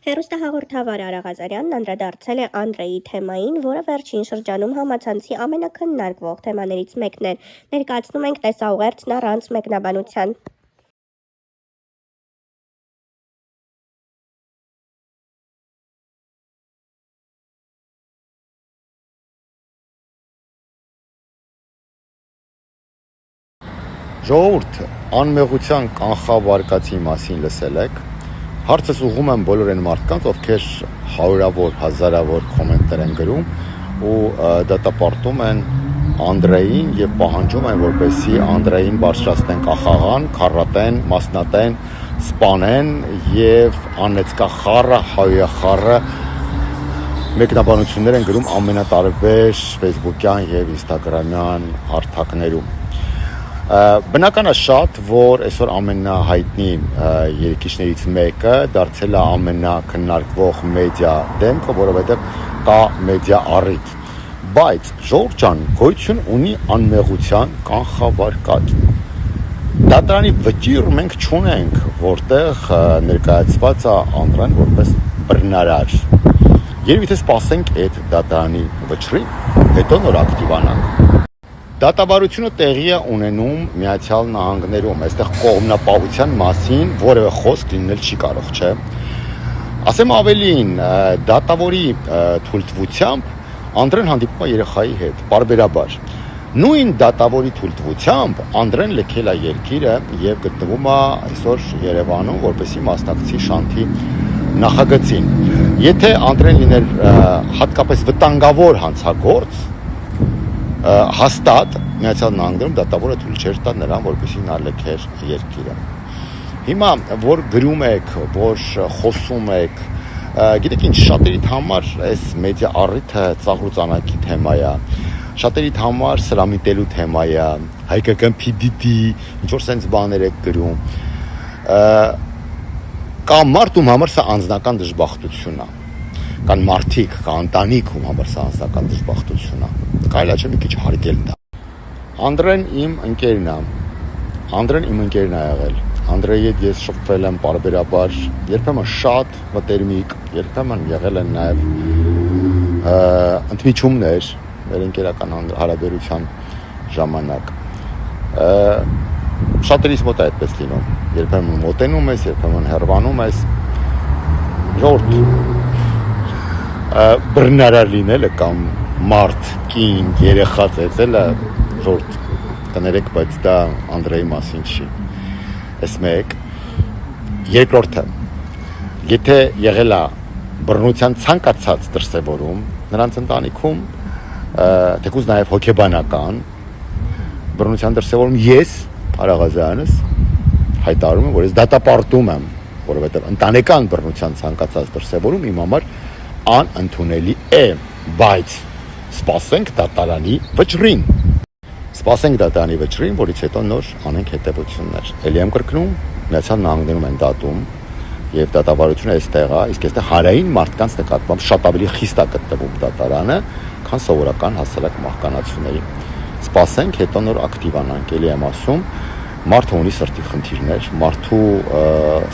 Հեռուստահաղորդավար Արա Ղազարյանն անդրադարձել է Անդրեի թեմային, որը վերջին շրջանում համացանցի ամենաքննարկվող թեմաներից մեկն է։ Ներկայացնում ենք տեսաուղերձն առանց մեկնաբանության։ Ժողովուրդ, անմեղության կանխավարկածի մասին լսել եք։ Հարցս ուղղում եմ բոլոր այն մարդկանց, ովքեր հարյուրավոր, հազարավոր կոմենտներ են գրում ու դատապարտում են Անդրեին եւ պահանջում են, որպեսզի Անդրեին բարձրացնեն կախաղան, քառատեն, մասնատեն, սպանեն եւ անեծկախառը, հայախառը մեկնաբանություններ են գրում ամենատարբեր Facebook-յան եւ Instagram-յան հարթակներում։ Բնական է շատ, որ այսօր ամենահայտնի երգիչներից մեկը դարձել է ամենաքննարկվող մեդիա դեմքը, որովհետև կա մեդիա առիթ։ Բայց ժողովուրդ ջան, գոյություն ունի անմեղության կանխավարկած։ Դատարանի վճիռ մենք չունենք, որտեղ ներկայացված է Անդրեն որպես բռնարար։ Երբ եթե սպասենք այդ դատարանի վճռին, հետո նոր ակտիվանանք։ Դատավարությունը տեղի է ունենում Միացյալ Նահանգներում, այստեղ կողմնապահության մասին որևէ խոսք լինել չի կարող, չէ։ Ասեմ ավելին, դատավորի թույլտվությամբ Անդրեն հանդիպում է երեխայի հետ, պարբերաբար։ Նույն դատավորի թույլտվությամբ Անդրեն լքել է երկիրը եւ գտնվում է այսօր Երևանում, որպեսզի մասնակցի Շանթի նախագծին։ Եթե Անդրեն լիներ հատկապես վտանգավոր հանցագործ, հաստատ Միացյալ Նահանգներում դատավորը թույլ չէր տա նրան, որպեսզի նա լքեր երկիրը։ Հիմա որ գրում եք, որ խոսում եք, գիտեք ինչ, շատերիդ համար այս մեդիա առիթը ծաղրուծանակի թեմա է, շատերիդ համար սրամիտելու թեմա է, հայկական PDD, ինչ որ sense բաներ եք գրում։ Կա մարդ ում համար սա անձնական դժբախտություն է։ Կան մարդիկ, կա ընտանիք ում համար սա անձնական դժբախտություն է։ Կարելի է մի քիչ հարգել դա։ Անդրեն իմ ընկերն է։ Անդրեն իմ ընկերն է եղել։ Անդրեի հետ ես շփվել եմ պարբերաբար, երբեմն շատ մտերմիկ, երբեմն եղել են նաև ընդմիջումներ մեր ընկերական հարաբերության ժամանակ։ Շատերից մոտ է այդպես լինում։ Երբեմն մոտենում ես, երբեմն հեռվանում ես։ Ժողովուրդ, բռնարար լինելը կամ մարդ, կին, երեխա ծեծելը ժողովուրդ կներեք, բայց դա Անդրեի մասին չի։ Այս մեկ, երկրորդը, եթե եղել է բռնության ցանկացած դրսևորում, նրանց ընտանիքում, թեկուզ նաև հոգեբանական բռնության դրսևորում ես, Արա Ղազարյանս, հայտարարում եմ, որ ես դատապարտում եմ, որովհետև ընտանեկան բռնության ցանկացած դրսևորում իմ համար անընդունելի է, բայց սպասենք դատարանի վճռին։ Սպասենք դատարանի վճռին, որից հետո նոր անենք հետևություններ։ Էլի եմ կրկնում, Միացյալ Նահանգներում են դատում եւ դատավարությունը այստեղ է, իսկ այստեղ հարային մարդկանց նկատմամբ շատ ավելի խիստ է գտնվում դատարանը, քան սովորական հասարակ մահկանացուների։ Սպասենք, հետո նոր ակտիվանանք, էլի եմ ասում, մարդը ունի սրտի խնդիրներ, մարդու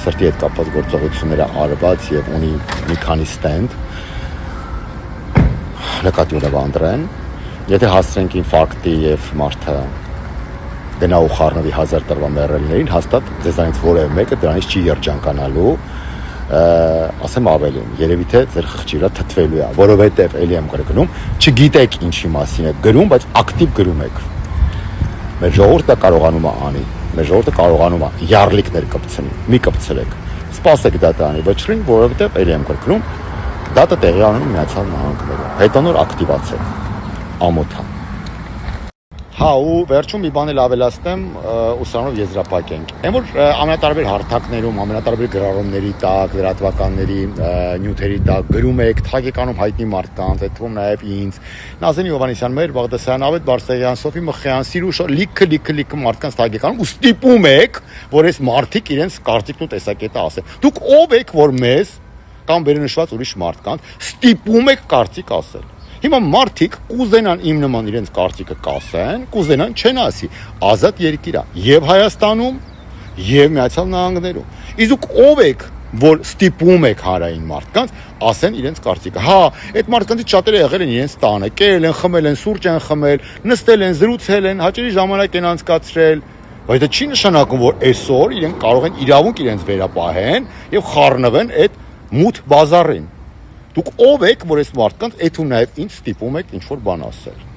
սրտի հետ կապված գործողությունները արված եւ ունի մի քանի ստենդ, նկատի ունեմ Անդրեն, եթե հասցրենք ինֆարկտի եւ մարդը գնա ու խառնվի 1000 տարվա մեռելներին, հաստատ ձեզանից որևէ մեկը դրանից չի երջանկանալու, ասեմ ավելին, երևի թե ձեր խղճիրա թթվելու է, որովհետեւ էլի եմ կրկնում, չգիտեք ինչի մասին եք գրում, բայց ակտիվ գրում եք։ Մեր ժողովուրդը կարողանում է անի, մեր ժողովուրդը կարողանում է յառլիկներ կպցնի, մի կպցրեք։ Սպասեք դատարանի վճռին, որովհետեւ էլի եմ կրկնում, դատը տեղի ունենում Միացյալ Նահանգներում։ Հետո նոր ակտիվացեք։ Ամոթա։ Հա, ու վերջում մի բան էլ ավելացնեմ, ու սրանով եզրափակենք։ Այն որ ամենատարբեր հարթակներում, ամենատարբեր գրառումների տակ, լրատվականների նյութերի տակ գրում եք, թագեկանում հայտնի մարդկանց, այդ թվում նաև ինձ, Նազենի Հովհաննիսյան, Մհեր Բաղդասարյան, Ավետ Բարսեղյան, Սոֆի Մխյան, Սիրուշ, լիքը մարդկանց թագեկանում ու ստիպում եք, որ այս մարդիկ իրենց կարծիքն ու տեսակետը ասեն։ Դուք ով եք, որ մեզ կամ վերնշված ուրիշ մարդկանց ստիպում եք կարծիք ասել։ Հիմա մարդիկ կուզենան իմ նման իրենց կարծիքը կասեն, կուզենան չեն ասի։ Ազատ երկիր է եւ Հայաստանում, եւ Միացյալ Նահանգներում։ Իսկ ով եք, որ ստիպում եք հանրային մարդկանց ասեն իրենց կարծիքը։ Հա, այդ մարդկանցից շատերը եղել են իրենց տանը, կերել են, խմել են, սուրճ են խմել, նստել են, զրուցել են, հաճելի ժամանակ են անցկացրել, բայց դա չի նշանակում, որ այսօր իրենք կարող են իրավունք իրենց վերապահեն եւ խառնվեն այդ մութ բազարին։ Դուք ով եք, որ այս մարդկանց այդ ու նաեւ ինձ ստիպում եք ինչ որ բան ասել։